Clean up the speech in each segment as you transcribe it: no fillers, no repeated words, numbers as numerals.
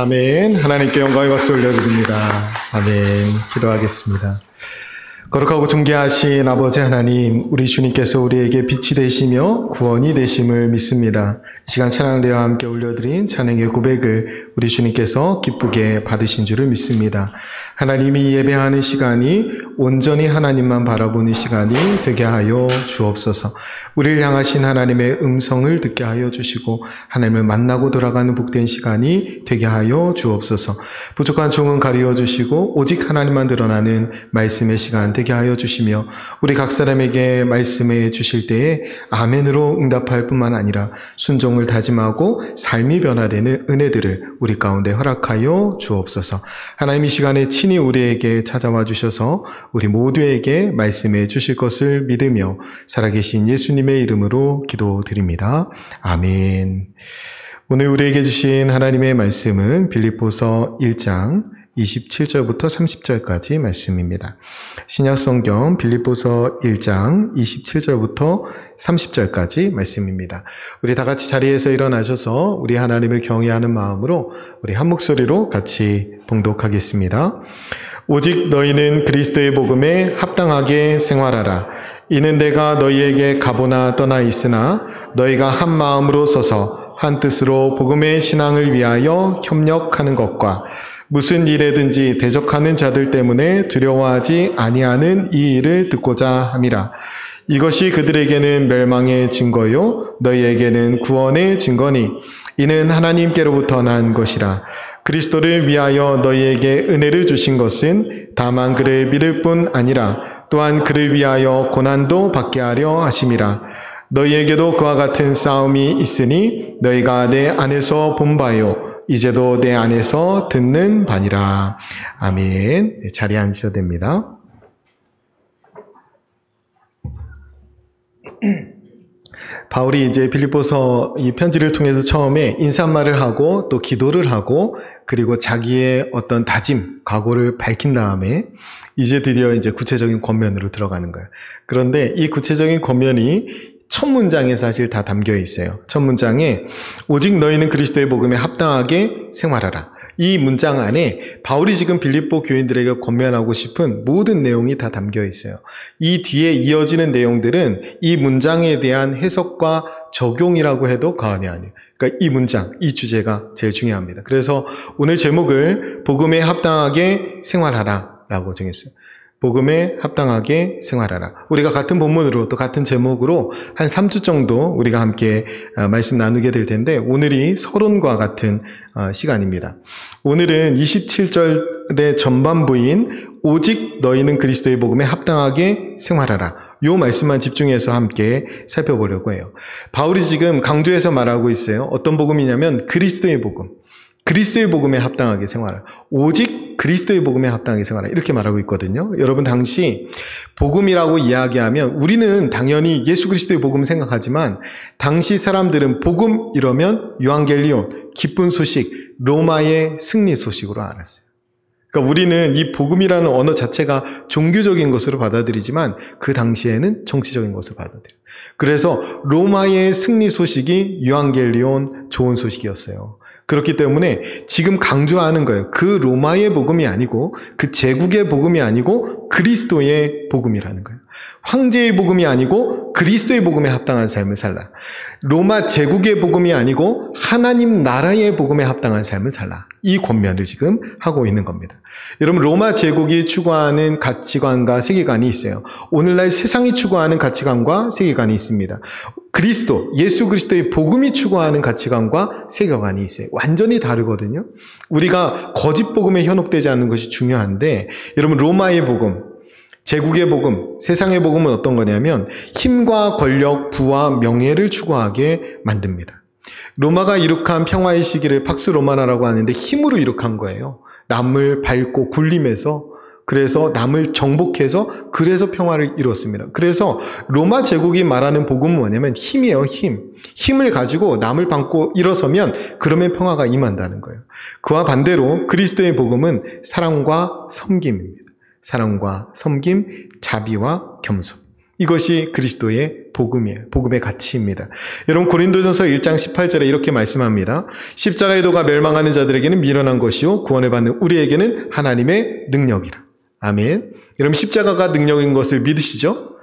아멘. 하나님께 영광의 박수 올려드립니다. 아멘. 기도하겠습니다. 거룩하고 존귀하신 아버지 하나님, 우리 주님께서 우리에게 빛이 되시며 구원이 되심을 믿습니다. 이 시간 찬양대와 함께 올려드린 찬양의 고백을 우리 주님께서 기쁘게 받으신 줄을 믿습니다. 하나님이 예배하는 시간이 온전히 하나님만 바라보는 시간이 되게 하여 주옵소서. 우리를 향하신 하나님의 음성을 듣게 하여 주시고 하나님을 만나고 돌아가는 복된 시간이 되게 하여 주옵소서. 부족한 종은 가리워 주시고 오직 하나님만 드러나는 말씀의 시간 되게 하여 주시며 우리 각 사람에게 말씀해 주실 때에 아멘으로 응답할 뿐만 아니라 순종을 다짐하고 삶이 변화되는 은혜들을 우리 가운데 허락하여 주옵소서. 하나님 이 시간에 친히 우리에게 찾아와 주셔서 우리 모두에게 말씀해 주실 것을 믿으며 살아계신 예수님의 이름으로 기도드립니다. 아멘. 오늘 우리에게 주신 하나님의 말씀은 빌립보서 1장 27절부터 30절까지 말씀입니다. 신약성경 빌립보서 1장 27절부터 30절까지 말씀입니다. 우리 다 같이 자리에서 일어나셔서 우리 하나님을 경외하는 마음으로 우리 한 목소리로 같이 봉독하겠습니다. 오직 너희는 그리스도의 복음에 합당하게 생활하라. 이는 내가 너희에게 가보나 떠나 있으나 너희가 한 마음으로 서서 한 뜻으로 복음의 신앙을 위하여 협력하는 것과 무슨 일에든지 대적하는 자들 때문에 두려워하지 아니하는 이 일을 듣고자 함이라. 이것이 그들에게는 멸망의 증거요 너희에게는 구원의 증거니 이는 하나님께로부터 난 것이라. 그리스도를 위하여 너희에게 은혜를 주신 것은 다만 그를 믿을 뿐 아니라 또한 그를 위하여 고난도 받게 하려 하심이라. 너희에게도 그와 같은 싸움이 있으니 너희가 내 안에서 본 바요 이제도 내 안에서 듣는 바니라. 아멘. 자리에 앉으셔도 됩니다. 바울이 이제 빌립보서 이 편지를 통해서 처음에 인사말을 하고 또 기도를 하고 그리고 자기의 어떤 다짐, 각오를 밝힌 다음에 이제 드디어 이제 구체적인 권면으로 들어가는 거예요. 그런데 이 구체적인 권면이 첫 문장에 사실 다 담겨 있어요. 첫 문장에 오직 너희는 그리스도의 복음에 합당하게 생활하라. 이 문장 안에 바울이 지금 빌립보 교인들에게 권면하고 싶은 모든 내용이 다 담겨 있어요. 이 뒤에 이어지는 내용들은 이 문장에 대한 해석과 적용이라고 해도 과언이 아니에요. 그러니까 이 문장, 이 주제가 제일 중요합니다. 그래서 오늘 제목을 복음에 합당하게 생활하라 라고 정했어요. 복음에 합당하게 생활하라. 우리가 같은 본문으로 또 같은 제목으로 한 3주 정도 우리가 함께 말씀 나누게 될 텐데 오늘이 서론과 같은 시간입니다. 오늘은 27절의 전반부인 오직 너희는 그리스도의 복음에 합당하게 생활하라. 이 말씀만 집중해서 함께 살펴보려고 해요. 바울이 지금 강조해서 말하고 있어요. 어떤 복음이냐면 그리스도의 복음. 그리스도의 복음에 합당하게 생활하라. 오직 그리스도의 복음에 합당하게 생활하라. 이렇게 말하고 있거든요. 여러분 당시 복음이라고 이야기하면 우리는 당연히 예수 그리스도의 복음을 생각하지만 당시 사람들은 복음 이러면 유앙겔리온, 기쁜 소식, 로마의 승리 소식으로 알았어요. 그러니까 우리는 이 복음이라는 언어 자체가 종교적인 것으로 받아들이지만 그 당시에는 정치적인 것으로 받아들여요. 그래서 로마의 승리 소식이 유앙겔리온 좋은 소식이었어요. 그렇기 때문에 지금 강조하는 거예요. 그 로마의 복음이 아니고 그 제국의 복음이 아니고 그리스도의 복음이라는 거예요. 황제의 복음이 아니고 그리스도의 복음에 합당한 삶을 살라. 로마 제국의 복음이 아니고 하나님 나라의 복음에 합당한 삶을 살라. 이 권면을 지금 하고 있는 겁니다. 여러분 로마 제국이 추구하는 가치관과 세계관이 있어요. 오늘날 세상이 추구하는 가치관과 세계관이 있습니다. 그리스도, 예수 그리스도의 복음이 추구하는 가치관과 세계관이 있어요. 완전히 다르거든요. 우리가 거짓 복음에 현혹되지 않는 것이 중요한데 여러분 로마의 복음, 제국의 복음, 세상의 복음은 어떤 거냐면 힘과 권력, 부와 명예를 추구하게 만듭니다. 로마가 이룩한 평화의 시기를 팍스 로마나라고 하는데 힘으로 이룩한 거예요. 남을 밟고 굴림해서 그래서 남을 정복해서 그래서 평화를 이뤘습니다. 그래서 로마 제국이 말하는 복음은 뭐냐면 힘이에요. 힘을 가지고 남을 밟고 일어서면 그러면 평화가 임한다는 거예요. 그와 반대로 그리스도의 복음은 사랑과 섬김입니다. 사랑과 섬김, 자비와 겸손. 이것이 그리스도의 복음이에요. 복음의 가치입니다. 여러분 고린도전서 1장 18절에 이렇게 말씀합니다. 십자가의 도가 멸망하는 자들에게는 미련한 것이요 구원을 받는 우리에게는 하나님의 능력이라. 아멘. 여러분 십자가가 능력인 것을 믿으시죠?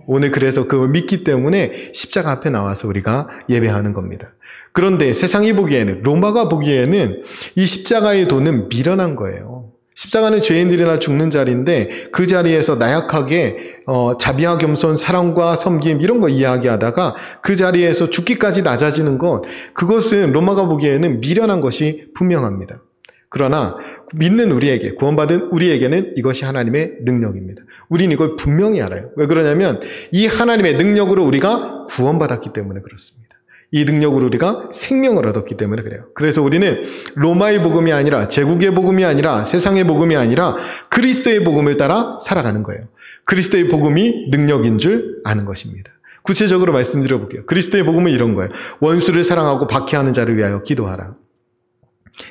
오늘 그래서 그걸 믿기 때문에 십자가 앞에 나와서 우리가 예배하는 겁니다. 그런데 세상이 보기에는, 로마가 보기에는 이 십자가의 도는 미련한 거예요. 십자가는 죄인들이나 죽는 자리인데 그 자리에서 나약하게 자비와 겸손, 사랑과 섬김 이런 거 이야기하다가 그 자리에서 죽기까지 낮아지는 것, 그것은 로마가 보기에는 미련한 것이 분명합니다. 그러나 믿는 우리에게, 구원받은 우리에게는 이것이 하나님의 능력입니다. 우린 이걸 분명히 알아요. 왜 그러냐면 이 하나님의 능력으로 우리가 구원받았기 때문에 그렇습니다. 이 능력으로 우리가 생명을 얻었기 때문에 그래요. 그래서 우리는 로마의 복음이 아니라, 제국의 복음이 아니라, 세상의 복음이 아니라 그리스도의 복음을 따라 살아가는 거예요. 그리스도의 복음이 능력인 줄 아는 것입니다. 구체적으로 말씀드려 볼게요. 그리스도의 복음은 이런 거예요. 원수를 사랑하고 박해하는 자를 위하여 기도하라.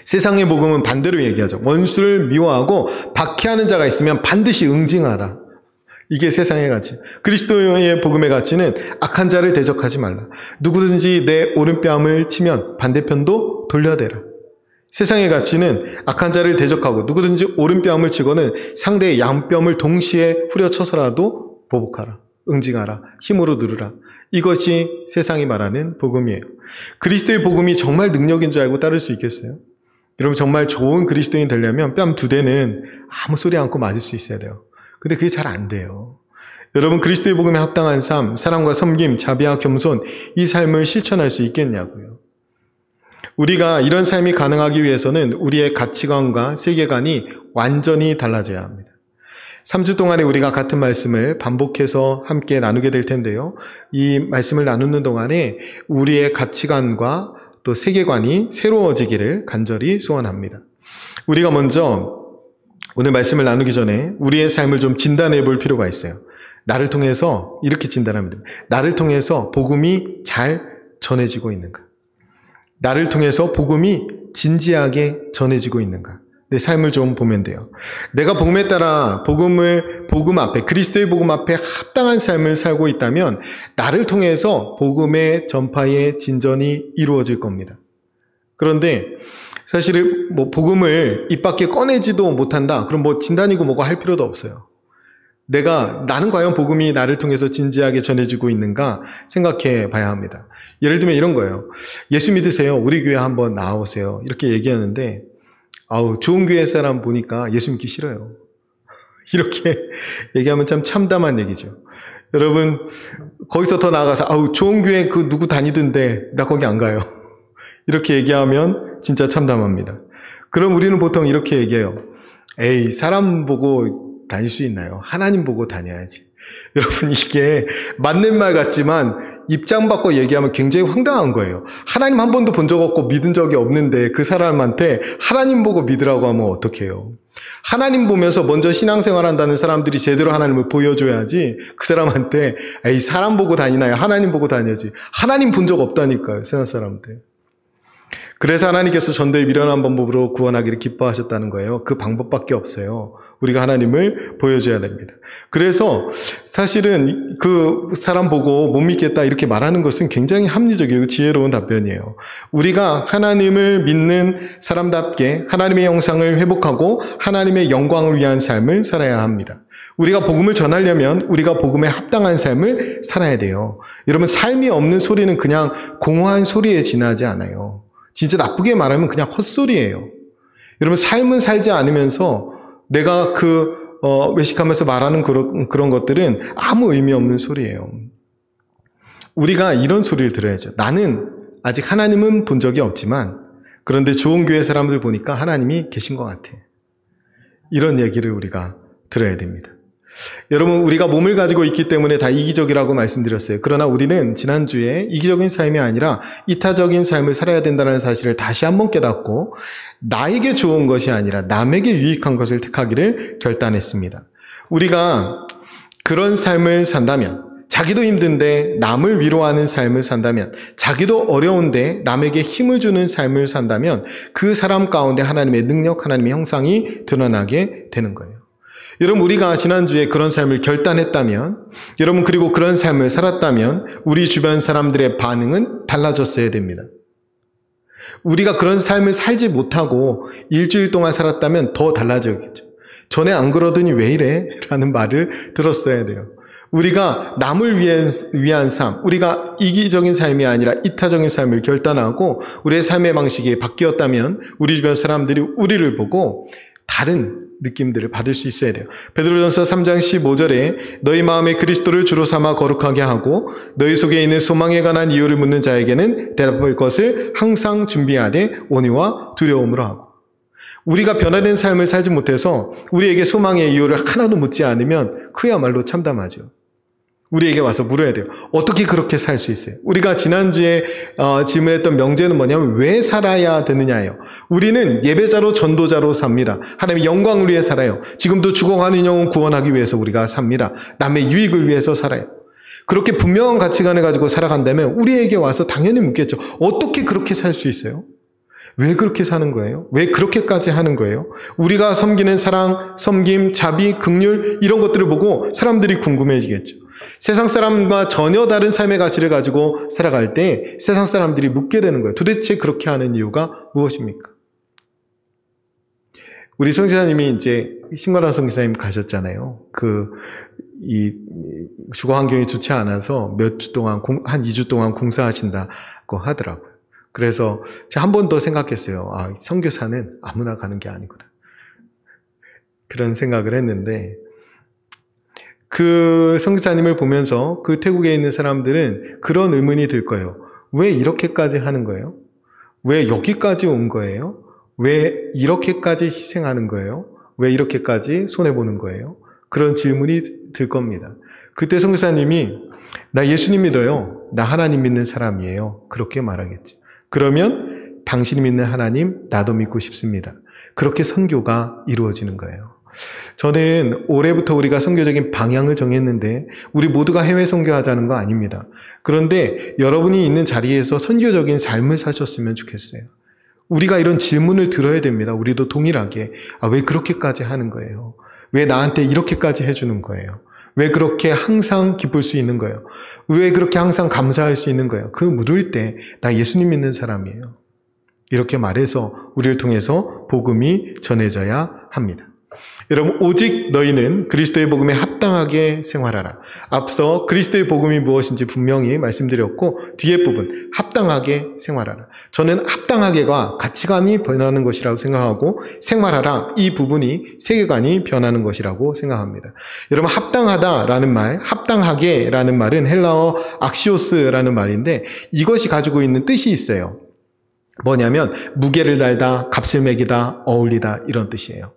세상의 복음은 반대로 얘기하죠. 원수를 미워하고 박해하는 자가 있으면 반드시 응징하라. 이게 세상의 가치. 그리스도의 복음의 가치는 악한 자를 대적하지 말라. 누구든지 내 오른뺨을 치면 반대편도 돌려대라. 세상의 가치는 악한 자를 대적하고 누구든지 오른뺨을 치고는 상대의 양뺨을 동시에 후려쳐서라도 보복하라. 응징하라. 힘으로 누르라. 이것이 세상이 말하는 복음이에요. 그리스도의 복음이 정말 능력인 줄 알고 따를 수 있겠어요? 여러분 정말 좋은 그리스도인 되려면 뺨 두 대는 아무 소리 않고 맞을 수 있어야 돼요. 근데 그게 잘 안 돼요. 여러분 그리스도의 복음에 합당한 삶, 사랑과 섬김, 자비와 겸손 이 삶을 실천할 수 있겠냐고요. 우리가 이런 삶이 가능하기 위해서는 우리의 가치관과 세계관이 완전히 달라져야 합니다. 3주 동안에 우리가 같은 말씀을 반복해서 함께 나누게 될 텐데요. 이 말씀을 나누는 동안에 우리의 가치관과 또 세계관이 새로워지기를 간절히 소원합니다. 우리가 먼저 오늘 말씀을 나누기 전에 우리의 삶을 좀 진단해 볼 필요가 있어요. 나를 통해서 이렇게 진단하면 됩니다. 나를 통해서 복음이 잘 전해지고 있는가? 나를 통해서 복음이 진지하게 전해지고 있는가? 내 삶을 좀 보면 돼요. 내가 복음에 따라 복음 앞에, 그리스도의 복음 앞에 합당한 삶을 살고 있다면 나를 통해서 복음의 전파의 진전이 이루어질 겁니다. 그런데 사실은 복음을 입 밖에 꺼내지도 못한다. 그럼 진단이고 뭐고 할 필요도 없어요. 나는 과연 복음이 나를 통해서 진지하게 전해지고 있는가 생각해 봐야 합니다. 예를 들면 이런 거예요. 예수 믿으세요. 우리 교회 한번 나오세요. 이렇게 얘기하는데 좋은 교회 사람 보니까 예수 믿기 싫어요. 이렇게 얘기하면 참 참담한 얘기죠. 여러분 거기서 더 나아가서 좋은 교회 그 누구 다니던데 나 거기 안 가요. 이렇게 얘기하면 진짜 참담합니다. 그럼 우리는 보통 이렇게 얘기해요. 에이 사람 보고 다닐 수 있나요? 하나님 보고 다녀야지. 여러분 이게 맞는 말 같지만 입장 바꿔 얘기하면 굉장히 황당한 거예요. 하나님 한 번도 본 적 없고 믿은 적이 없는데 그 사람한테 하나님 보고 믿으라고 하면 어떡해요? 하나님 보면서 먼저 신앙생활 한다는 사람들이 제대로 하나님을 보여줘야지 그 사람한테 에이 사람 보고 다니나요? 하나님 보고 다녀야지. 하나님 본 적 없다니까요. 세상 사람들. 그래서 하나님께서 전도의 미련한 방법으로 구원하기를 기뻐하셨다는 거예요. 그 방법밖에 없어요. 우리가 하나님을 보여줘야 됩니다. 그래서 사실은 그 사람 보고 못 믿겠다 이렇게 말하는 것은 굉장히 합리적이고 지혜로운 답변이에요. 우리가 하나님을 믿는 사람답게 하나님의 형상을 회복하고 하나님의 영광을 위한 삶을 살아야 합니다. 우리가 복음을 전하려면 우리가 복음에 합당한 삶을 살아야 돼요. 여러분 삶이 없는 소리는 그냥 공허한 소리에 지나지 않아요. 진짜 나쁘게 말하면 그냥 헛소리예요. 여러분 삶은 살지 않으면서 내가 외식하면서 말하는 그런 것들은 아무 의미 없는 소리예요. 우리가 이런 소리를 들어야죠. 나는 아직 하나님은 본 적이 없지만 그런데 좋은 교회 사람들 보니까 하나님이 계신 것 같아. 이런 얘기를 우리가 들어야 됩니다. 여러분 우리가 몸을 가지고 있기 때문에 다 이기적이라고 말씀드렸어요. 그러나 우리는 지난주에 이기적인 삶이 아니라 이타적인 삶을 살아야 된다는 사실을 다시 한번 깨닫고 나에게 좋은 것이 아니라 남에게 유익한 것을 택하기를 결단했습니다. 우리가 그런 삶을 산다면, 자기도 힘든데 남을 위로하는 삶을 산다면, 자기도 어려운데 남에게 힘을 주는 삶을 산다면 그 사람 가운데 하나님의 능력, 하나님의 형상이 드러나게 되는 거예요. 여러분, 우리가 지난주에 그런 삶을 결단했다면, 여러분, 그리고 그런 삶을 살았다면 우리 주변 사람들의 반응은 달라졌어야 됩니다. 우리가 그런 삶을 살지 못하고 일주일 동안 살았다면 더 달라졌겠죠. 전에 안 그러더니 왜 이래? 라는 말을 들었어야 돼요. 우리가 남을 위한 삶, 우리가 이기적인 삶이 아니라 이타적인 삶을 결단하고 우리의 삶의 방식이 바뀌었다면 우리 주변 사람들이 우리를 보고 다른 느낌들을 받을 수 있어야 돼요. 베드로전서 3장 15절에 너희 마음에 그리스도를 주로 삼아 거룩하게 하고 너희 속에 있는 소망에 관한 이유를 묻는 자에게는 대답할 것을 항상 준비하되 온유와 두려움으로 하고, 우리가 변화된 삶을 살지 못해서 우리에게 소망의 이유를 하나도 묻지 않으면 그야말로 참담하죠. 우리에게 와서 물어야 돼요. 어떻게 그렇게 살 수 있어요? 우리가 지난주에 질문했던 명제는 뭐냐면 왜 살아야 되느냐예요. 우리는 예배자로 전도자로 삽니다. 하나님의 영광을 위해 살아요. 지금도 죽어가는 영혼 구원하기 위해서 우리가 삽니다. 남의 유익을 위해서 살아요. 그렇게 분명한 가치관을 가지고 살아간다면 우리에게 와서 당연히 묻겠죠. 어떻게 그렇게 살 수 있어요? 왜 그렇게 사는 거예요? 왜 그렇게까지 하는 거예요? 우리가 섬기는 사랑, 섬김, 자비, 긍휼 이런 것들을 보고 사람들이 궁금해지겠죠. 세상 사람과 전혀 다른 삶의 가치를 가지고 살아갈 때 세상 사람들이 묻게 되는 거예요. 도대체 그렇게 하는 이유가 무엇입니까? 우리 성지사님이 이제 신관환 성지사님 가셨잖아요. 주거 환경이 좋지 않아서 몇 주 동안, 한 2주 동안 공사하신다고 하더라고요. 그래서 제가 한 번 더 생각했어요. 선교사는 아무나 가는 게 아니구나. 그런 생각을 했는데, 그 선교사님을 보면서 그 태국에 있는 사람들은 그런 의문이 들 거예요. 왜 이렇게까지 하는 거예요? 왜 여기까지 온 거예요? 왜 이렇게까지 희생하는 거예요? 왜 이렇게까지 손해보는 거예요? 그런 질문이 들 겁니다. 그때 선교사님이 나 예수님 믿어요. 나 하나님 믿는 사람이에요. 그렇게 말하겠죠. 그러면 당신이 믿는 하나님 나도 믿고 싶습니다. 그렇게 선교가 이루어지는 거예요. 저는 올해부터 우리가 선교적인 방향을 정했는데 우리 모두가 해외 선교하자는 거 아닙니다. 그런데 여러분이 있는 자리에서 선교적인 삶을 사셨으면 좋겠어요. 우리가 이런 질문을 들어야 됩니다. 우리도 동일하게 왜 그렇게까지 하는 거예요? 왜 나한테 이렇게까지 해주는 거예요? 왜 그렇게 항상 기쁠 수 있는 거예요? 왜 그렇게 항상 감사할 수 있는 거예요? 그 물을 때 나 예수님 믿는 사람이에요. 이렇게 말해서 우리를 통해서 복음이 전해져야 합니다. 여러분, 오직 너희는 그리스도의 복음에 합당하게 생활하라. 앞서 그리스도의 복음이 무엇인지 분명히 말씀드렸고 뒤에 부분 합당하게 생활하라. 저는 합당하게가 가치관이 변하는 것이라고 생각하고 생활하라 이 부분이 세계관이 변하는 것이라고 생각합니다. 여러분, 합당하다라는 말, 합당하게라는 말은 헬라어 악시오스라는 말인데 이것이 가지고 있는 뜻이 있어요. 뭐냐면 무게를 달다, 값을 매기다, 어울리다 이런 뜻이에요.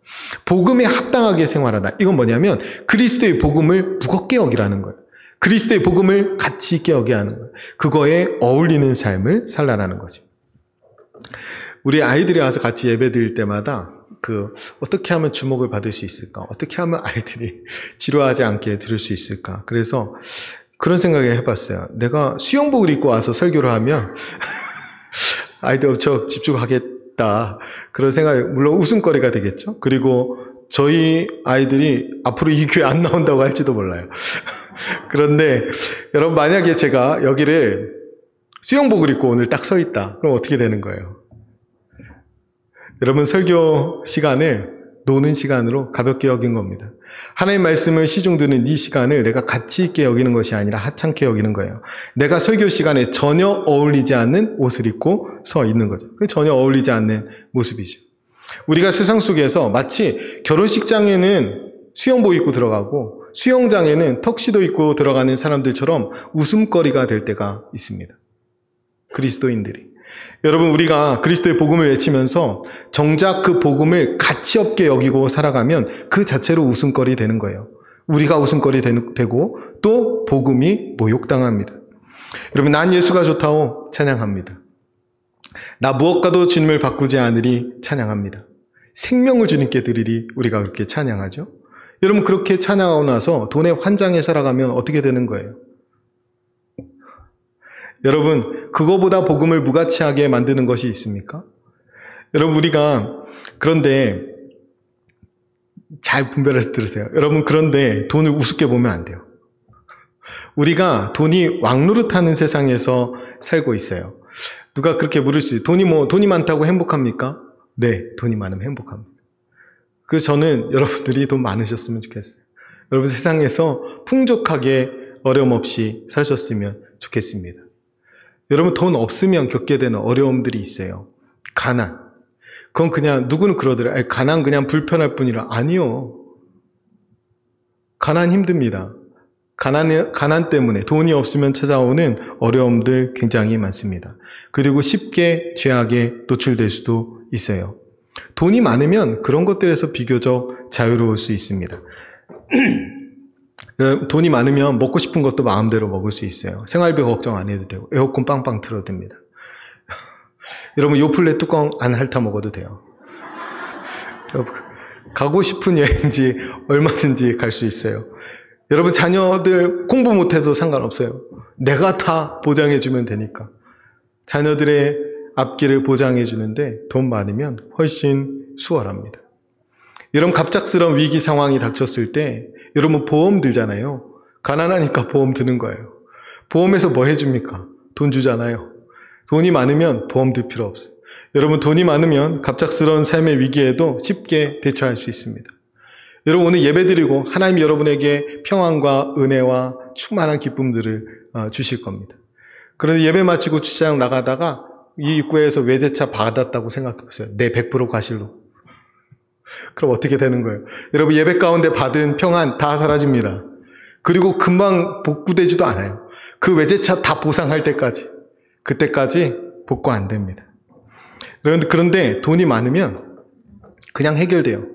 복음에 합당하게 생활하다. 이건 뭐냐면 그리스도의 복음을 무겁게 여기라는 거예요. 그리스도의 복음을 가치 있게 여겨야 하는 거예요. 그거에 어울리는 삶을 살라라는 거죠. 우리 아이들이 와서 같이 예배 드릴 때마다 어떻게 하면 주목을 받을 수 있을까? 어떻게 하면 아이들이 지루하지 않게 들을 수 있을까? 그래서 그런 생각을 해봤어요. 내가 수영복을 입고 와서 설교를 하면 아이들 엄청 집중하겠다. 그런 생각이 물론 웃음거리가 되겠죠. 그리고 저희 아이들이 앞으로 이 교회 안 나온다고 할지도 몰라요. 그런데 여러분, 만약에 제가 여기를 수영복을 입고 오늘 딱 서 있다. 그럼 어떻게 되는 거예요? 여러분, 설교 시간을 노는 시간으로 가볍게 여긴 겁니다. 하나님 말씀을 시중 듣는 이 시간을 내가 가치 있게 여기는 것이 아니라 하찮게 여기는 거예요. 내가 설교 시간에 전혀 어울리지 않는 옷을 입고 서 있는 거죠. 전혀 어울리지 않는 모습이죠. 우리가 세상 속에서 마치 결혼식장에는 수영복 입고 들어가고 수영장에는 턱시도 입고 들어가는 사람들처럼 웃음거리가 될 때가 있습니다. 그리스도인들이. 여러분, 우리가 그리스도의 복음을 외치면서 정작 그 복음을 가치 없게 여기고 살아가면 그 자체로 웃음거리 되는 거예요. 우리가 웃음거리 되고 또 복음이 모욕당합니다. 여러분, 난 예수가 좋다고 찬양합니다. 나 무엇과도 주님을 바꾸지 않으리 찬양합니다. 생명을 주님께 드리리 우리가 그렇게 찬양하죠. 여러분, 그렇게 찬양하고 나서 돈에 환장해 살아가면 어떻게 되는 거예요? 여러분, 그거보다 복음을 무가치하게 만드는 것이 있습니까? 여러분, 우리가 그런데 잘 분별해서 들으세요. 여러분, 그런데 돈을 우습게 보면 안 돼요. 우리가 돈이 왕노릇하는 세상에서 살고 있어요. 누가 그렇게 물을 수 있어요. 돈이 많다고 행복합니까? 네, 돈이 많으면 행복합니다. 그래서 저는 여러분들이 돈 많으셨으면 좋겠어요. 여러분 세상에서 풍족하게 어려움 없이 사셨으면 좋겠습니다. 여러분 돈 없으면 겪게 되는 어려움들이 있어요. 가난. 그건 그냥 누구는 그러더라고요. 가난 그냥 불편할 뿐이라. 아니요. 가난 힘듭니다. 가난 때문에 돈이 없으면 찾아오는 어려움들 굉장히 많습니다. 그리고 쉽게 죄악에 노출될 수도 있어요. 돈이 많으면 그런 것들에서 비교적 자유로울 수 있습니다. 돈이 많으면 먹고 싶은 것도 마음대로 먹을 수 있어요. 생활비 걱정 안 해도 되고 에어컨 빵빵 틀어도 됩니다. 여러분 요플레 뚜껑 안 핥아 먹어도 돼요. 여러분 가고 싶은 여행지 얼마든지 갈 수 있어요. 여러분 자녀들 공부 못해도 상관없어요. 내가 다 보장해주면 되니까. 자녀들의 앞길을 보장해주는데 돈 많으면 훨씬 수월합니다. 여러분 갑작스러운 위기 상황이 닥쳤을 때 여러분 보험 들잖아요. 가난하니까 보험 드는 거예요. 보험에서 뭐 해줍니까? 돈 주잖아요. 돈이 많으면 보험 들 필요 없어요. 여러분 돈이 많으면 갑작스러운 삶의 위기에도 쉽게 대처할 수 있습니다. 여러분 오늘 예배드리고 하나님 여러분에게 평안과 은혜와 충만한 기쁨들을 주실 겁니다. 그런데 예배 마치고 주차장 나가다가 이 입구에서 외제차 받았다고 생각해 보세요. 내 100% 과실로. 그럼 어떻게 되는 거예요? 여러분 예배 가운데 받은 평안 다 사라집니다. 그리고 금방 복구되지도 않아요. 그 외제차 다 보상할 때까지. 그때까지 복구 안 됩니다. 그런데 돈이 많으면 그냥 해결돼요.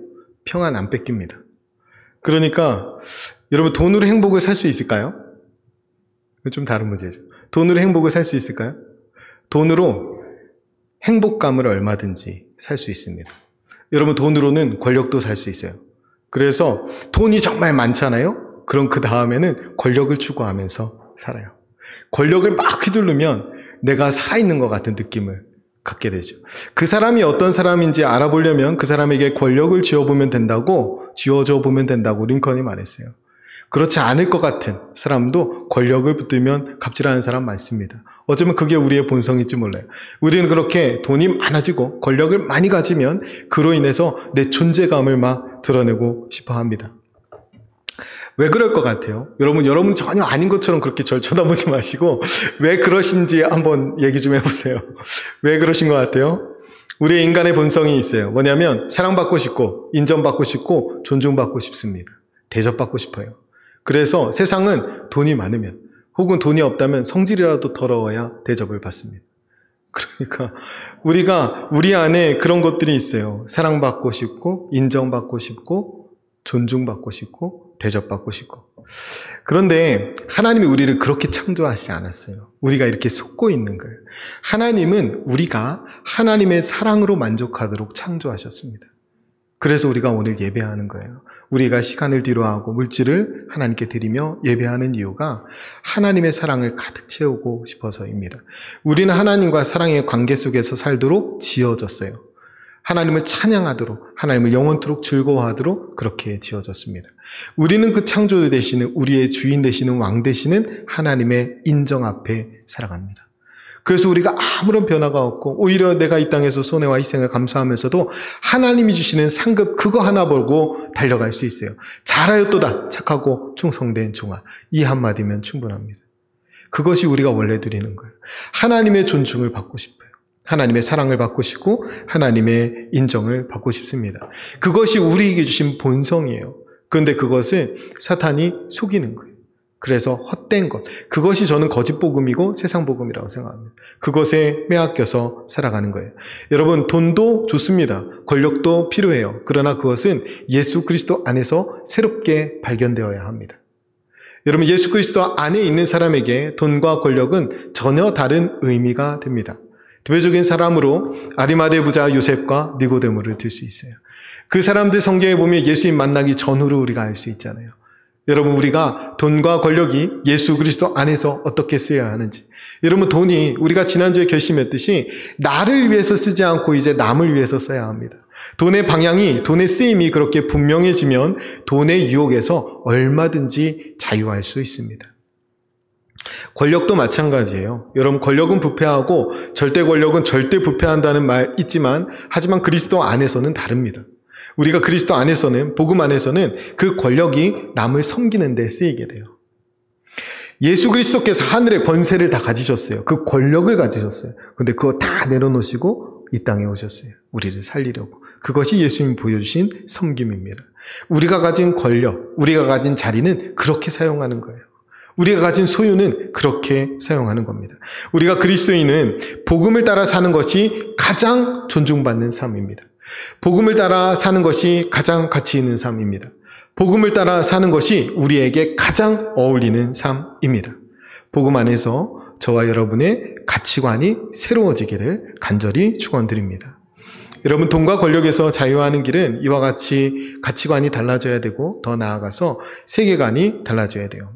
평안 안 뺏깁니다. 그러니까 여러분 돈으로 행복을 살 수 있을까요? 좀 다른 문제죠. 돈으로 행복을 살 수 있을까요? 돈으로 행복감을 얼마든지 살 수 있습니다. 여러분 돈으로는 권력도 살 수 있어요. 그래서 돈이 정말 많잖아요. 그럼 그 다음에는 권력을 추구하면서 살아요. 권력을 막 휘두르면 내가 살아있는 것 같은 느낌을 갖게 되죠. 그 사람이 어떤 사람인지 알아보려면 그 사람에게 권력을 쥐어줘 보면 된다고 링컨이 말했어요. 그렇지 않을 것 같은 사람도 권력을 붙들면 갑질하는 사람 많습니다. 어쩌면 그게 우리의 본성일지 몰라요. 우리는 그렇게 돈이 많아지고 권력을 많이 가지면 그로 인해서 내 존재감을 막 드러내고 싶어 합니다. 왜 그럴 것 같아요? 여러분 전혀 아닌 것처럼 그렇게 절 쳐다보지 마시고 왜 그러신지 한번 얘기 좀 해보세요. 왜 그러신 것 같아요? 우리의 인간의 본성이 있어요. 뭐냐면 사랑받고 싶고 인정받고 싶고 존중받고 싶습니다. 대접받고 싶어요. 그래서 세상은 돈이 많으면 혹은 돈이 없다면 성질이라도 더러워야 대접을 받습니다. 그러니까 우리가 우리 안에 그런 것들이 있어요. 사랑받고 싶고 인정받고 싶고 존중받고 싶고 대접받고 싶고. 그런데 하나님이 우리를 그렇게 창조하시지 않았어요. 우리가 이렇게 속고 있는 거예요. 하나님은 우리가 하나님의 사랑으로 만족하도록 창조하셨습니다. 그래서 우리가 오늘 예배하는 거예요. 우리가 시간을 뒤로하고 물질을 하나님께 드리며 예배하는 이유가 하나님의 사랑을 가득 채우고 싶어서입니다. 우리는 하나님과 사랑의 관계 속에서 살도록 지어졌어요. 하나님을 찬양하도록, 하나님을 영원토록 즐거워하도록 그렇게 지어졌습니다. 우리는 그 창조 되시는, 우리의 주인 되시는 왕 되시는 하나님의 인정 앞에 살아갑니다. 그래서 우리가 아무런 변화가 없고 오히려 내가 이 땅에서 손해와 희생을 감수하면서도 하나님이 주시는 상급 그거 하나 보고 달려갈 수 있어요. 잘하였도다 착하고 충성된 종아. 이 한마디면 충분합니다. 그것이 우리가 원래 누리는 거예요. 하나님의 존중을 받고 싶어요. 하나님의 사랑을 받고 싶고 하나님의 인정을 받고 싶습니다. 그것이 우리에게 주신 본성이에요. 그런데 그것을 사탄이 속이는 거예요. 그래서 헛된 것, 그것이 저는 거짓 복음이고 세상 복음이라고 생각합니다. 그것에 빼앗겨서 살아가는 거예요. 여러분 돈도 좋습니다. 권력도 필요해요. 그러나 그것은 예수 그리스도 안에서 새롭게 발견되어야 합니다. 여러분 예수 그리스도 안에 있는 사람에게 돈과 권력은 전혀 다른 의미가 됩니다. 대표적인 사람으로 아리마대 부자 요셉과 니고데모를 들 수 있어요. 그 사람들 성경에 보면 예수님 만나기 전후로 우리가 알 수 있잖아요. 여러분 우리가 돈과 권력이 예수 그리스도 안에서 어떻게 쓰여야 하는지. 여러분 돈이 우리가 지난주에 결심했듯이 나를 위해서 쓰지 않고 이제 남을 위해서 써야 합니다. 돈의 방향이, 돈의 쓰임이 그렇게 분명해지면 돈의 유혹에서 얼마든지 자유할 수 있습니다. 권력도 마찬가지예요. 여러분, 권력은 부패하고 절대 권력은 절대 부패한다는 말 있지만, 하지만 그리스도 안에서는 다릅니다. 우리가 그리스도 안에서는, 복음 안에서는 그 권력이 남을 섬기는 데 쓰이게 돼요. 예수 그리스도께서 하늘의 권세를 다 가지셨어요. 그 권력을 가지셨어요. 근데 그거 다 내려놓으시고 이 땅에 오셨어요. 우리를 살리려고. 그것이 예수님이 보여주신 섬김입니다. 우리가 가진 권력, 우리가 가진 자리는 그렇게 사용하는 거예요. 우리가 가진 소유는 그렇게 사용하는 겁니다. 우리가 그리스도인은 복음을 따라 사는 것이 가장 존중받는 삶입니다. 복음을 따라 사는 것이 가장 가치 있는 삶입니다. 복음을 따라 사는 것이 우리에게 가장 어울리는 삶입니다. 복음 안에서 저와 여러분의 가치관이 새로워지기를 간절히 축원드립니다. 여러분, 돈과 권력에서 자유하는 길은 이와 같이 가치관이 달라져야 되고, 더 나아가서 세계관이 달라져야 돼요.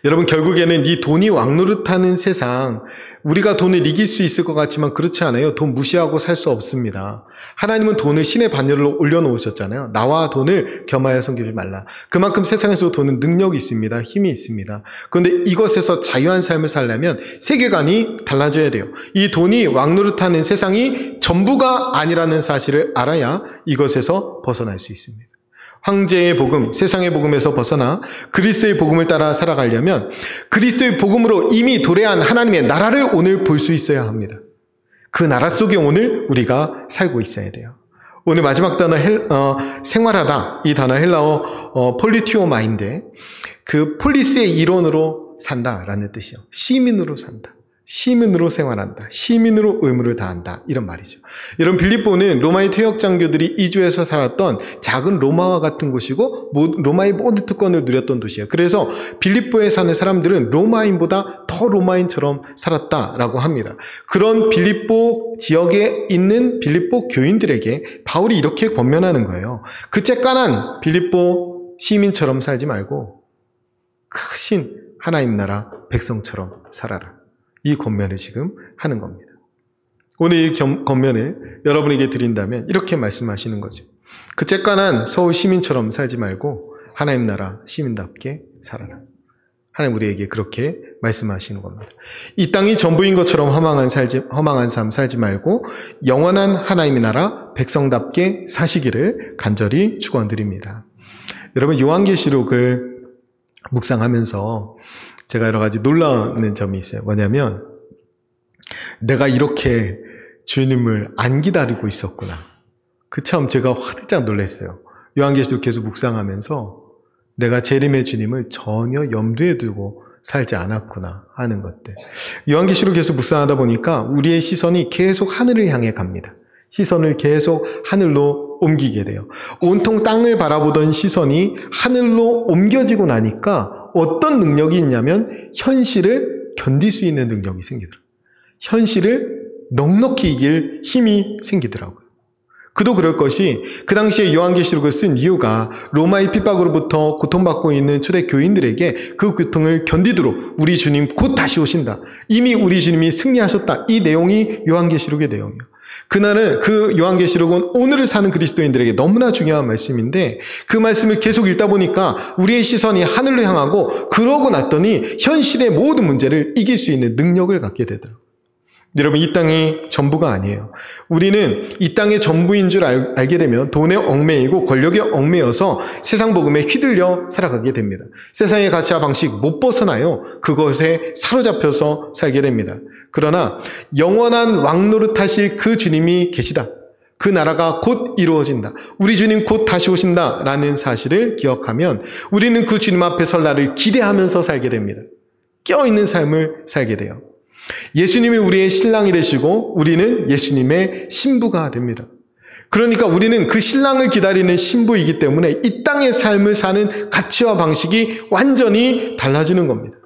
여러분, 결국에는 이 돈이 왕노릇하는 세상, 우리가 돈을 이길 수 있을 것 같지만 그렇지 않아요. 돈 무시하고 살 수 없습니다. 하나님은 돈을 신의 반열로 올려놓으셨잖아요. 나와 돈을 겸하여 섬기지 말라. 그만큼 세상에서 돈은 능력이 있습니다. 힘이 있습니다. 그런데 이것에서 자유한 삶을 살려면 세계관이 달라져야 돼요. 이 돈이 왕노릇하는 세상이 전부가 아니라는 사실을 알아야 이것에서 벗어날 수 있습니다. 황제의 복음, 세상의 복음에서 벗어나 그리스도의 복음을 따라 살아가려면 그리스도의 복음으로 이미 도래한 하나님의 나라를 오늘 볼 수 있어야 합니다. 그 나라 속에 오늘 우리가 살고 있어야 돼요. 오늘 마지막 단어 생활하다, 이 단어 헬라어 폴리티오마인데, 그 폴리스의 이론으로 산다라는 뜻이요. 시민으로 산다. 시민으로 생활한다. 시민으로 의무를 다한다. 이런 말이죠. 여러분, 빌립보는 로마의 퇴역 장교들이 이주해서 살았던 작은 로마와 같은 곳이고, 로마의 모든 특권을 누렸던 도시예요. 그래서 빌립보에 사는 사람들은 로마인보다 더 로마인처럼 살았다라고 합니다. 그런 빌립보 지역에 있는 빌립보 교인들에게 바울이 이렇게 권면하는 거예요. 그 쬐깐한 빌립보 시민처럼 살지 말고 크신 하나님 나라 백성처럼 살아라. 이 권면을 지금 하는 겁니다. 오늘 이 권면을 여러분에게 드린다면 이렇게 말씀하시는 거죠. 그 쬐깐한 서울 시민처럼 살지 말고 하나님 나라 시민답게 살아라. 하나님 우리에게 그렇게 말씀하시는 겁니다. 이 땅이 전부인 것처럼 허망한 삶 살지 말고 영원한 하나님의 나라 백성답게 사시기를 간절히 축원드립니다. 여러분, 요한계시록을 묵상하면서 제가 여러 가지 놀라는 점이 있어요. 뭐냐면, 내가 이렇게 주님을 안 기다리고 있었구나. 그 참 제가 화들짝 놀랐어요. 요한계시록 계속 묵상하면서 내가 재림의 주님을 전혀 염두에 두고 살지 않았구나 하는 것들. 요한계시록 계속 묵상하다 보니까 우리의 시선이 계속 하늘을 향해 갑니다. 시선을 계속 하늘로 옮기게 돼요. 온통 땅을 바라보던 시선이 하늘로 옮겨지고 나니까 어떤 능력이 있냐면 현실을 견딜 수 있는 능력이 생기더라고요. 현실을 넉넉히 이길 힘이 생기더라고요. 그도 그럴 것이, 그 당시에 요한계시록을 쓴 이유가 로마의 핍박으로부터 고통받고 있는 초대 교인들에게 그 고통을 견디도록 우리 주님 곧 다시 오신다. 이미 우리 주님이 승리하셨다. 이 내용이 요한계시록의 내용이에요. 그날은 그 요한계시록은 오늘을 사는 그리스도인들에게 너무나 중요한 말씀인데, 그 말씀을 계속 읽다 보니까 우리의 시선이 하늘로 향하고, 그러고 났더니 현실의 모든 문제를 이길 수 있는 능력을 갖게 되더라고요. 여러분, 이 땅이 전부가 아니에요. 우리는 이 땅의 전부인 줄 알게 되면 돈에 얽매이고 권력에 얽매여서 세상 복음에 휘둘려 살아가게 됩니다. 세상의 가치와 방식 못 벗어나요. 그것에 사로잡혀서 살게 됩니다. 그러나 영원한 왕노릇하실 그 주님이 계시다. 그 나라가 곧 이루어진다. 우리 주님 곧 다시 오신다라는 사실을 기억하면 우리는 그 주님 앞에 설 날을 기대하면서 살게 됩니다. 껴있는 삶을 살게 돼요. 예수님이 우리의 신랑이 되시고 우리는 예수님의 신부가 됩니다. 그러니까 우리는 그 신랑을 기다리는 신부이기 때문에 이 땅의 삶을 사는 가치와 방식이 완전히 달라지는 겁니다.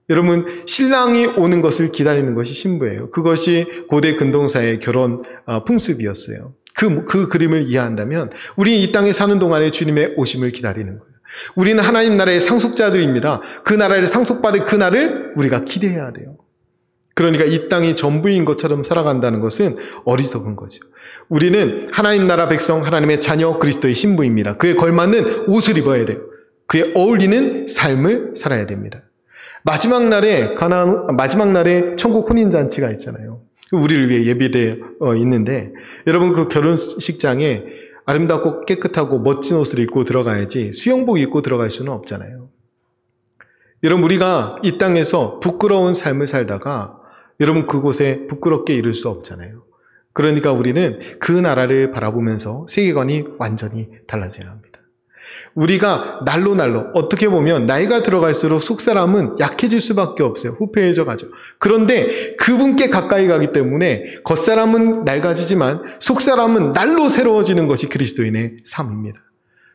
여러분, 신랑이 오는 것을 기다리는 것이 신부예요. 그것이 고대 근동사의 결혼 풍습이었어요. 그 그림을 이해한다면 우리 이 땅에 사는 동안에 주님의 오심을 기다리는 거예요. 우리는 하나님 나라의 상속자들입니다. 그 나라를 상속받을 그 날을 우리가 기대해야 돼요. 그러니까 이 땅이 전부인 것처럼 살아간다는 것은 어리석은 거죠. 우리는 하나님 나라 백성, 하나님의 자녀, 그리스도의 신부입니다. 그에 걸맞는 옷을 입어야 돼요. 그에 어울리는 삶을 살아야 됩니다. 마지막 날에 천국 혼인잔치가 있잖아요. 우리를 위해 예비되어 있는데, 여러분 그 결혼식장에 아름답고 깨끗하고 멋진 옷을 입고 들어가야지 수영복 입고 들어갈 수는 없잖아요. 여러분, 우리가 이 땅에서 부끄러운 삶을 살다가 여러분 그곳에 부끄럽게 이룰 수 없잖아요. 그러니까 우리는 그 나라를 바라보면서 세계관이 완전히 달라져야 합니다. 우리가 날로 어떻게 보면 나이가 들어갈수록 속사람은 약해질 수밖에 없어요. 후패해져 가죠. 그런데 그분께 가까이 가기 때문에 겉사람은 낡아지지만 속사람은 날로 새로워지는 것이 그리스도인의 삶입니다.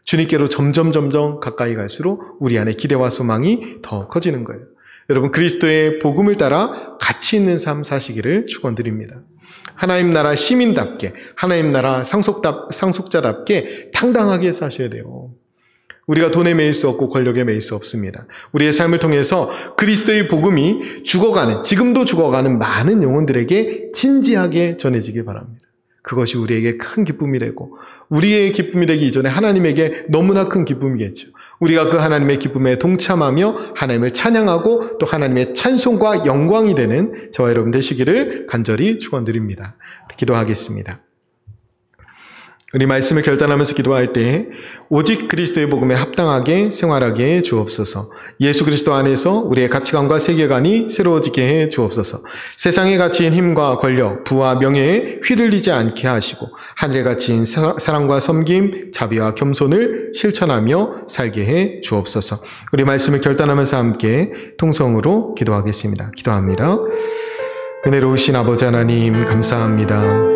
주님께로 점점 가까이 갈수록 우리 안에 기대와 소망이 더 커지는 거예요. 여러분, 그리스도의 복음을 따라 가치 있는 삶 사시기를 축원드립니다. 하나님 나라 시민답게, 하나님 나라 상속자답게 당당하게 사셔야 돼요. 우리가 돈에 매일 수 없고 권력에 매일 수 없습니다. 우리의 삶을 통해서 그리스도의 복음이 지금도 죽어가는 많은 영혼들에게 진지하게 전해지길 바랍니다. 그것이 우리에게 큰 기쁨이 되고, 우리의 기쁨이 되기 이전에 하나님에게 너무나 큰 기쁨이겠죠. 우리가 그 하나님의 기쁨에 동참하며 하나님을 찬양하고 또 하나님의 찬송과 영광이 되는 저와 여러분 되시기를 간절히 축원드립니다. 기도하겠습니다. 우리 말씀을 결단하면서 기도할 때 오직 그리스도의 복음에 합당하게 생활하게 해 주옵소서. 예수 그리스도 안에서 우리의 가치관과 세계관이 새로워지게 해 주옵소서. 세상에 갇힌 힘과 권력, 부와 명예에 휘둘리지 않게 하시고 하늘에 갇힌 사랑과 섬김, 자비와 겸손을 실천하며 살게 해 주옵소서. 우리 말씀을 결단하면서 함께 통성으로 기도하겠습니다. 기도합니다. 은혜로우신 아버지 하나님, 감사합니다.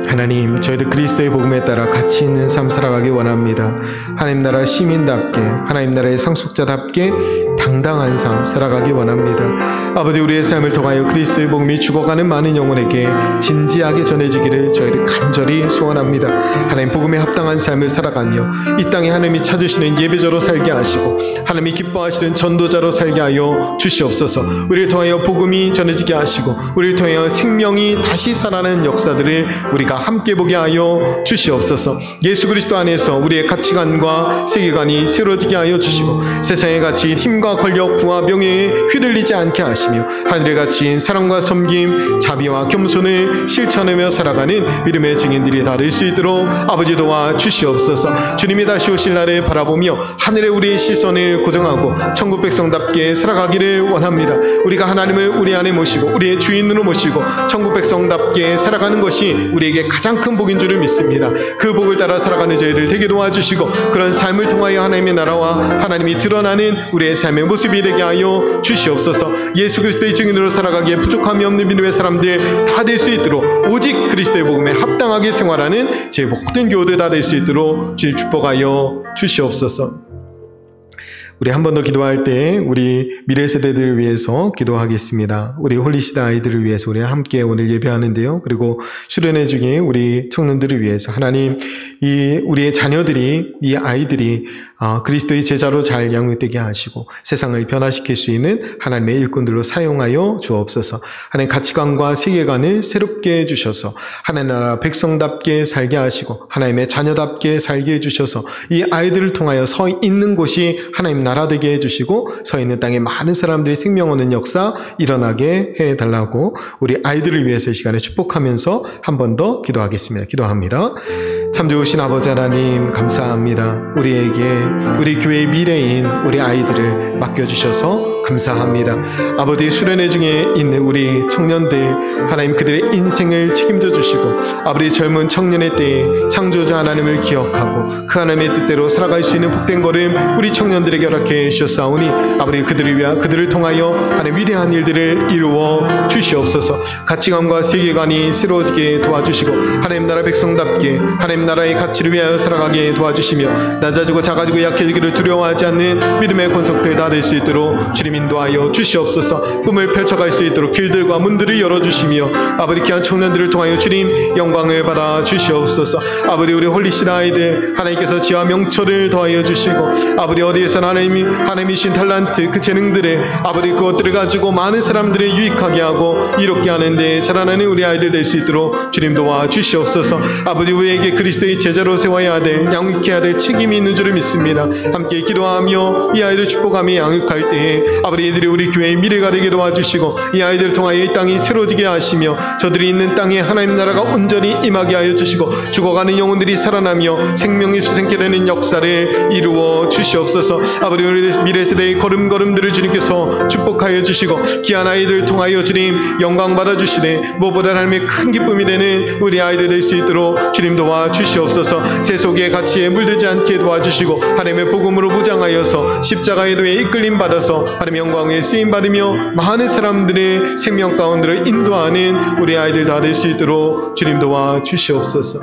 하나님, 저희들 그리스도의 복음에 따라 가치 있는 삶 살아가기 원합니다. 하나님 나라 시민답게, 하나님 나라의 상속자답게 당당한 삶 살아가기 원합니다. 아버지, 우리의 삶을 통하여 그리스도의 복음이 죽어가는 많은 영혼에게 진지하게 전해지기를 저희들 간절히 소원합니다. 하나님, 복음에 합당한 삶을 살아가며 이 땅에 하나님이 찾으시는 예배자로 살게 하시고 하나님이 기뻐하시는 전도자로 살게 하여 주시옵소서. 우리를 통하여 복음이 전해지게 하시고 우리를 통하여 생명이 다시 살아나는 역사들을 우리가 함께 보게 하여 주시옵소서. 예수 그리스도 안에서 우리의 가치관과 세계관이 새로워지게 하여 주시고 세상에 갇힌 힘과 권력, 부와 명예에 휘둘리지 않게 하시며 하늘에 갇힌 사랑과 섬김, 자비와 겸손을 실천하며 살아가는 믿음의 증인들이 다 될 수 있도록 아버지 도와 주시옵소서. 주님이 다시 오실 날을 바라보며 하늘에 우리의 시선을 고정하고 천국 백성답게 살아가기를 원합니다. 우리가 하나님을 우리 안에 모시고 우리의 주인으로 모시고 천국 백성답게 살아가는 것이 우리에게 가장 큰 복인 줄을 믿습니다. 그 복을 따라 살아가는 저희들 되게 도와주시고 그런 삶을 통하여 하나님의 나라와 하나님이 드러나는 우리의 삶의 모습이 되게 하여 주시옵소서. 예수 그리스도의 증인으로 살아가기에 부족함이 없는 믿음의 사람들 다 될 수 있도록 오직 그리스도의 복음에 합당하게 생활하는 제 모든 교우들 다 될 수 있도록 주님 축복하여 주시옵소서. 우리 한 번 더 기도할 때 우리 미래 세대들을 위해서 기도하겠습니다. 우리 홀리시다 아이들을 위해서 우리 함께 오늘 예배하는데요. 그리고 수련회 중에 우리 청년들을 위해서 하나님, 우리의 자녀들이, 이 아이들이 그리스도의 제자로 잘 양육되게 하시고 세상을 변화시킬 수 있는 하나님의 일꾼들로 사용하여 주옵소서. 하나님의 가치관과 세계관을 새롭게 해주셔서 하나님 나라 백성답게 살게 하시고 하나님의 자녀답게 살게 해주셔서 이 아이들을 통하여 서 있는 곳이 하나님 나라 되게 해주시고 서 있는 땅에 많은 사람들이 생명 얻는 역사 일어나게 해달라고 우리 아이들을 위해서 이 시간에 축복하면서 한 번 더 기도하겠습니다. 기도합니다. 참 좋으신 아버지 하나님, 감사합니다. 우리 교회의 미래인 우리 아이들을 맡겨주셔서 감사합니다. 아버지, 수련회 중에 있는 우리 청년들 하나님 그들의 인생을 책임져 주시고 아버지 젊은 청년의 때에 창조자 하나님을 기억하고 그 하나님의 뜻대로 살아갈 수 있는 복된 걸음 우리 청년들에게 허락해 주셨사오니 아버지 그들을 통하여 하나님 위대한 일들을 이루어 주시옵소서. 가치관과 세계관이 새로워지게 도와주시고 하나님 나라 백성답게 하나님 나라의 가치를 위하여 살아가게 도와주시며 낮아지고 작아지고 약해지기를 두려워하지 않는 믿음의 권속들 다 될 수 있도록 주님 인도하여 주시옵소서. 꿈을 펼쳐갈 수 있도록 길들과 문들을 열어주시며 아버지 귀한 청년들을 통하여 주님 영광을 받아 주시옵소서. 아버지, 우리 홀리시다 아이들 하나님께서 지혜와 명철을 더하여 주시고 아버지 어디에서나 하나님이 신 탈란트 그 재능들을 아버지 그것들을 가지고 많은 사람들을 유익하게 하고 이롭게 하는데 자라나는 우리 아이들 될 수 있도록 주님 도와 주시옵소서. 아버지 우리에게 그리스도의 제자로 세워야 될 양육해야 될 책임이 있는 줄을 믿습니다. 함께 기도하며 이 아이들 축복하며 양육할 때에 아버지 이들이 우리 교회의 미래가 되게 도와주시고 이 아이들을 통하여 이 땅이 새로지게 하시며 저들이 있는 땅에 하나님 나라가 온전히 임하게 하여 주시고 죽어가는 영혼들이 살아나며 생명이 수생케 되는 역사를 이루어 주시옵소서. 아버지 우리 미래 세대의 걸음걸음들을 주님께서 축복하여 주시고 귀한 아이들을 통하여 주님 영광 받아 주시되 무엇보다 하나님의 큰 기쁨이 되는 우리 아이들 될 수 있도록 주님 도와 주시옵소서. 세속의 가치에 물들지 않게 도와주시고 하나님의 복음으로 무장하여서 십자가의 도에 이끌림 받아서 하나님의 영광에 쓰임 받으며 많은 사람들의 생명 가운데로 인도하는 우리 아이들 다 될 수 있도록 주님 도와 주시옵소서.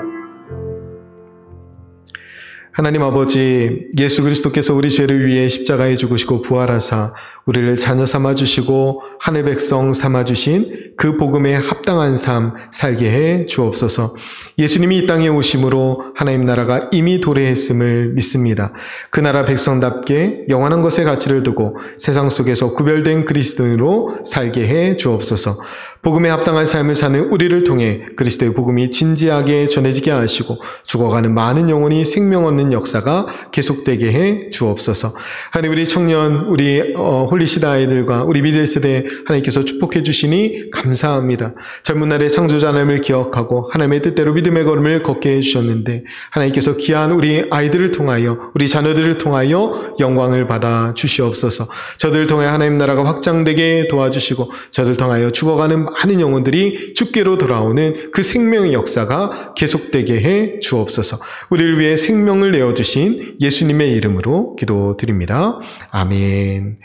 하나님 아버지, 예수 그리스도께서 우리 죄를 위해 십자가에 죽으시고 부활하사 우리를 자녀 삼아주시고 하늘 백성 삼아주신 그 복음에 합당한 삶 살게 해 주옵소서. 예수님이 이 땅에 오심으로 하나님 나라가 이미 도래했음을 믿습니다. 그 나라 백성답게 영원한 것에 가치를 두고 세상 속에서 구별된 그리스도인으로 살게 해 주옵소서. 복음에 합당한 삶을 사는 우리를 통해 그리스도의 복음이 진지하게 전해지게 하시고 죽어가는 많은 영혼이 생명 얻는 역사가 계속되게 해 주옵소서. 하나님 우리 청년, 우리 홀리시다 아이들과 우리 미래 세대 하나님께서 축복해 주시니 감사합니다. 젊은 날의 창조자 하나님을 기억하고 하나님의 뜻대로 믿음의 걸음을 걷게 해주셨는데 하나님께서 귀한 우리 아이들을 통하여 우리 자녀들을 통하여 영광을 받아 주시옵소서. 저들을 통해 하나님 나라가 확장되게 도와주시고 저들을 통하여 죽어가는 많은 영혼들이 주께로 돌아오는 그 생명의 역사가 계속되게 해 주옵소서. 우리를 위해 생명을 내어주신 예수님의 이름으로 기도드립니다. 아멘.